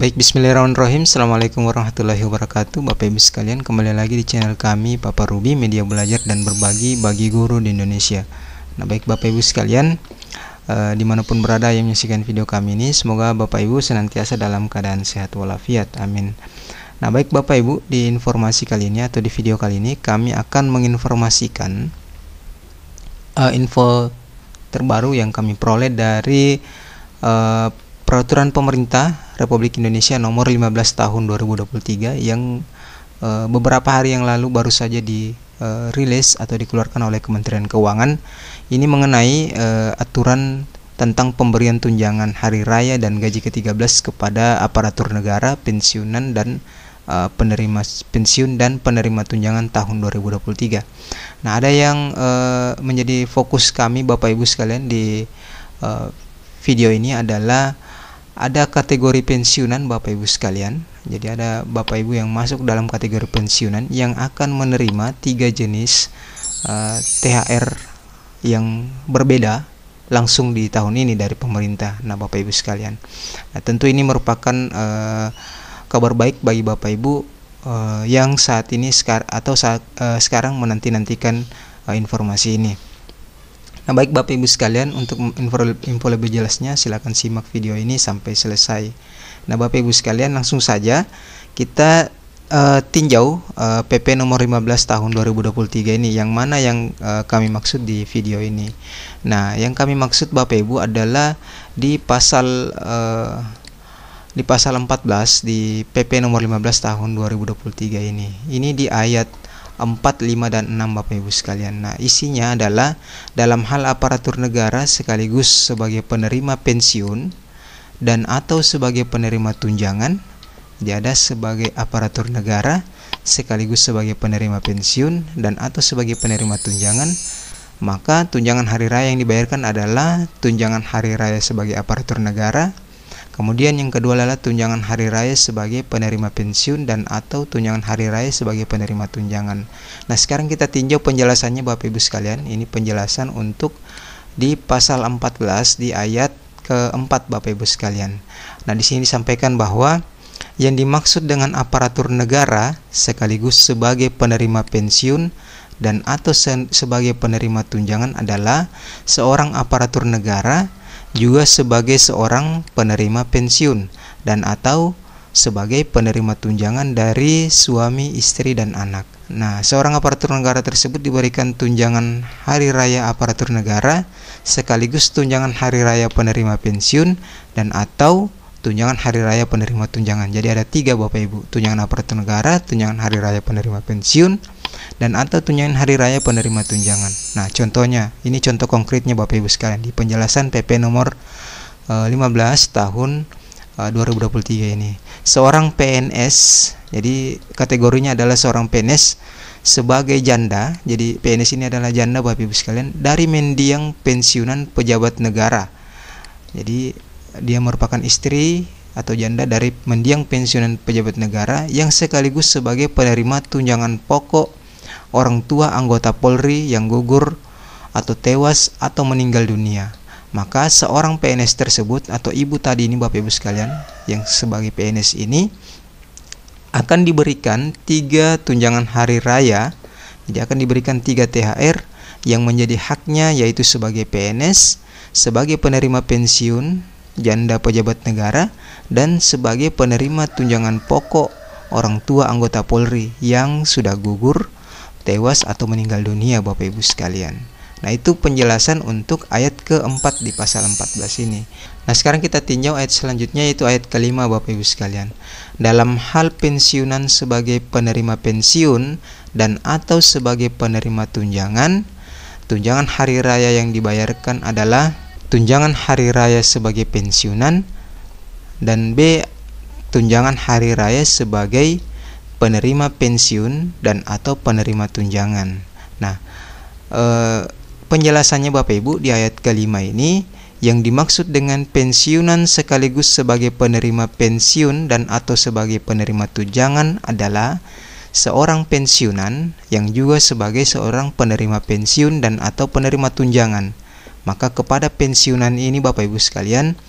Baik, bismillahirrahmanirrahim. Assalamualaikum warahmatullahi wabarakatuh. Bapak Ibu sekalian, kembali lagi di channel kami Papa Ruby, media belajar dan berbagi bagi guru di Indonesia. Nah, baik Bapak Ibu sekalian, dimanapun berada yang menyaksikan video kami ini, semoga Bapak Ibu senantiasa dalam keadaan sehat walafiat, amin. Nah, baik Bapak Ibu, di informasi kali ini atau di video kali ini kami akan menginformasikan info terbaru yang kami peroleh dari Peraturan Pemerintah Republik Indonesia nomor 15 tahun 2023 yang beberapa hari yang lalu baru saja dirilis atau dikeluarkan oleh Kementerian Keuangan. Ini mengenai aturan tentang pemberian tunjangan hari raya dan gaji ke-13 kepada aparatur negara, pensiunan dan penerima pensiun dan penerima tunjangan tahun 2023. Nah, ada yang menjadi fokus kami Bapak Ibu sekalian di video ini adalah ada kategori pensiunan Bapak Ibu sekalian. Jadi ada Bapak Ibu yang masuk dalam kategori pensiunan yang akan menerima 3 jenis THR yang berbeda langsung di tahun ini dari pemerintah. Nah, Bapak Ibu sekalian, nah, tentu ini merupakan kabar baik bagi Bapak Ibu yang saat ini sekarang menanti-nantikan informasi ini. Nah, baik Bapak Ibu sekalian, untuk info lebih jelasnya silakan simak video ini sampai selesai. Nah, Bapak Ibu sekalian, langsung saja kita tinjau PP nomor 15 tahun 2023 ini, yang mana yang kami maksud di video ini. Nah, yang kami maksud Bapak Ibu adalah di pasal 14 di PP nomor 15 tahun 2023 ini. Ini di ayat 4, 5, dan 6 Bapak Ibu sekalian. Nah, isinya adalah dalam hal aparatur negara sekaligus sebagai penerima pensiun dan atau sebagai penerima tunjangan. Jadi ada sebagai aparatur negara sekaligus sebagai penerima pensiun dan atau sebagai penerima tunjangan, maka tunjangan hari raya yang dibayarkan adalah tunjangan hari raya sebagai aparatur negara. Kemudian yang kedua adalah tunjangan hari raya sebagai penerima pensiun dan atau tunjangan hari raya sebagai penerima tunjangan. Nah, sekarang kita tinjau penjelasannya Bapak Ibu sekalian. Ini penjelasan untuk di pasal 14 di ayat keempat Bapak Ibu sekalian. Nah, di sini disampaikan bahwa yang dimaksud dengan aparatur negara sekaligus sebagai penerima pensiun dan atau sebagai penerima tunjangan adalah seorang aparatur negara juga sebagai seorang penerima pensiun dan atau sebagai penerima tunjangan dari suami, istri, dan anak. Nah, seorang aparatur negara tersebut diberikan tunjangan hari raya aparatur negara sekaligus tunjangan hari raya penerima pensiun dan atau tunjangan hari raya penerima tunjangan. Jadi ada 3 Bapak Ibu, tunjangan aparatur negara, tunjangan hari raya penerima pensiun, dan atau tunjangan hari raya penerima tunjangan. Nah, contohnya, ini contoh konkretnya Bapak Ibu sekalian di penjelasan PP nomor 15 tahun 2023 ini. Seorang PNS, jadi kategorinya adalah seorang PNS sebagai janda. Jadi PNS ini adalah janda Bapak Ibu sekalian dari mendiang pensiunan pejabat negara. Jadi dia merupakan istri atau janda dari mendiang pensiunan pejabat negara yang sekaligus sebagai penerima tunjangan pokok orang tua anggota Polri yang gugur atau tewas atau meninggal dunia. Maka seorang PNS tersebut atau ibu tadi ini Bapak Ibu sekalian yang sebagai PNS ini akan diberikan 3 tunjangan hari raya. Jadi akan diberikan 3 THR yang menjadi haknya, yaitu sebagai PNS, sebagai penerima pensiun janda pejabat negara, dan sebagai penerima tunjangan pokok orang tua anggota Polri yang sudah gugur, tewas atau meninggal dunia Bapak Ibu sekalian. Nah, itu penjelasan untuk ayat keempat di pasal 14 ini. Nah, sekarang kita tinjau ayat selanjutnya, yaitu ayat kelima Bapak Ibu sekalian. Dalam hal pensiunan sebagai penerima pensiun dan atau sebagai penerima tunjangan, tunjangan hari raya yang dibayarkan adalah tunjangan hari raya sebagai pensiunan, dan B, tunjangan hari raya sebagai penerima pensiun dan atau penerima tunjangan. Nah, penjelasannya Bapak Ibu di ayat kelima ini, yang dimaksud dengan pensiunan sekaligus sebagai penerima pensiun dan atau sebagai penerima tunjangan adalah seorang pensiunan yang juga sebagai seorang penerima pensiun dan atau penerima tunjangan. Maka kepada pensiunan ini Bapak Ibu sekalian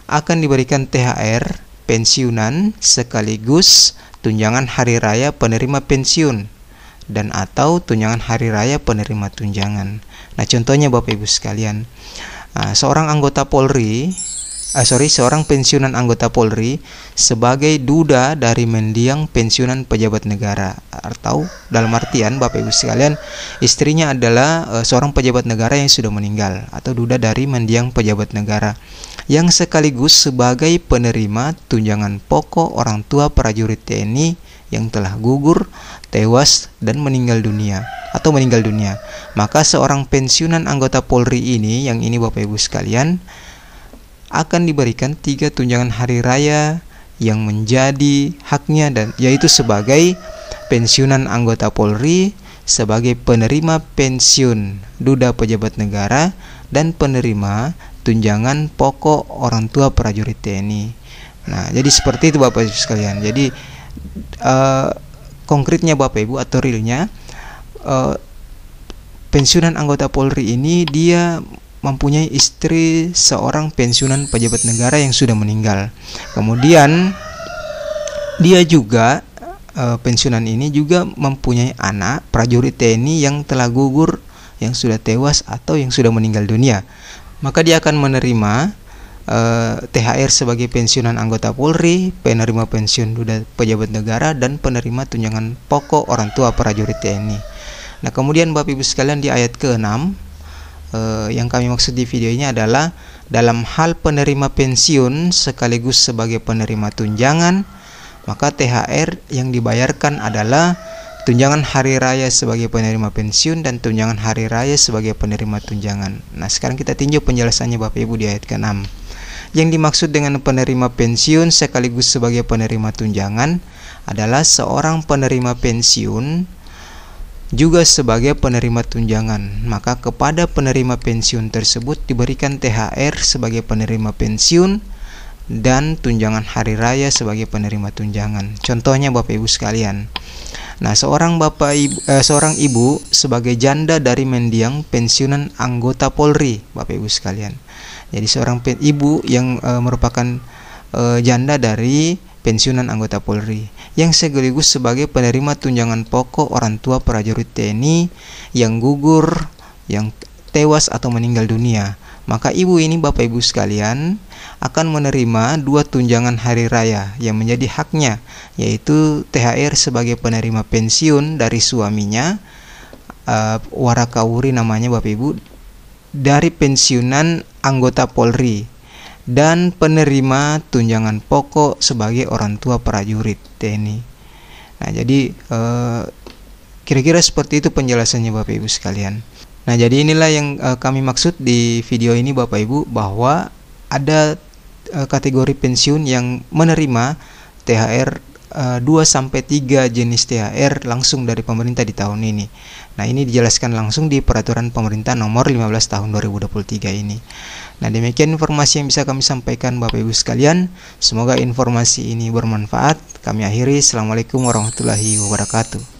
akan diberikan THR pensiunan sekaligus tunjangan hari raya penerima pensiun dan atau tunjangan hari raya penerima tunjangan. Nah, contohnya Bapak Ibu sekalian, seorang pensiunan anggota Polri sebagai duda dari mendiang pensiunan pejabat negara, atau dalam artian Bapak Ibu sekalian, istrinya adalah seorang pejabat negara yang sudah meninggal atau duda dari mendiang pejabat negara yang sekaligus sebagai penerima tunjangan pokok orang tua prajurit TNI yang telah gugur, tewas, dan meninggal dunia. Maka seorang pensiunan anggota Polri ini, yang ini Bapak Ibu sekalian, akan diberikan 3 tunjangan hari raya yang menjadi haknya, dan yaitu sebagai pensiunan anggota Polri, sebagai penerima pensiun duda pejabat negara, dan penerima tunjangan pokok orang tua prajurit TNI. Nah, jadi seperti itu Bapak Ibu sekalian. Jadi konkretnya Bapak Ibu atau realnya, pensiunan anggota Polri ini dia mempunyai istri seorang pensiunan pejabat negara yang sudah meninggal. Kemudian dia juga pensiunan ini juga mempunyai anak prajurit TNI yang telah gugur, yang sudah tewas atau yang sudah meninggal dunia. Maka dia akan menerima THR sebagai pensiunan anggota Polri, penerima pensiun duda pejabat negara, dan penerima tunjangan pokok orang tua prajurit TNI. Nah, kemudian Bapak Ibu sekalian, di ayat ke-6 yang kami maksud di video ini adalah dalam hal penerima pensiun sekaligus sebagai penerima tunjangan, maka THR yang dibayarkan adalah tunjangan hari raya sebagai penerima pensiun dan tunjangan hari raya sebagai penerima tunjangan. Nah, sekarang kita tinjau penjelasannya Bapak Ibu di ayat ke-6. Yang dimaksud dengan penerima pensiun sekaligus sebagai penerima tunjangan adalah seorang penerima pensiun juga sebagai penerima tunjangan. Maka kepada penerima pensiun tersebut diberikan THR sebagai penerima pensiun dan tunjangan hari raya sebagai penerima tunjangan. Contohnya Bapak Ibu sekalian. Nah, seorang ibu sebagai janda dari mendiang pensiunan anggota Polri, Bapak Ibu sekalian. Jadi seorang ibu yang merupakan janda dari pensiunan anggota Polri yang sekaligus sebagai penerima tunjangan pokok orang tua prajurit TNI yang gugur, yang tewas atau meninggal dunia. Maka ibu ini Bapak Ibu sekalian akan menerima 2 tunjangan hari raya yang menjadi haknya, yaitu THR sebagai penerima pensiun dari suaminya, Warakawuri namanya Bapak Ibu, dari pensiunan anggota Polri, dan penerima tunjangan pokok sebagai orang tua prajurit TNI. Nah, jadi kira-kira seperti itu penjelasannya Bapak Ibu sekalian. Nah, jadi inilah yang kami maksud di video ini Bapak Ibu, bahwa ada kategori pensiun yang menerima THR 2-3 jenis THR langsung dari pemerintah di tahun ini. Nah, ini dijelaskan langsung di peraturan pemerintah nomor 15 tahun 2023 ini. Nah, demikian informasi yang bisa kami sampaikan Bapak Ibu sekalian. Semoga informasi ini bermanfaat. Kami akhiri. Assalamualaikum warahmatullahi wabarakatuh.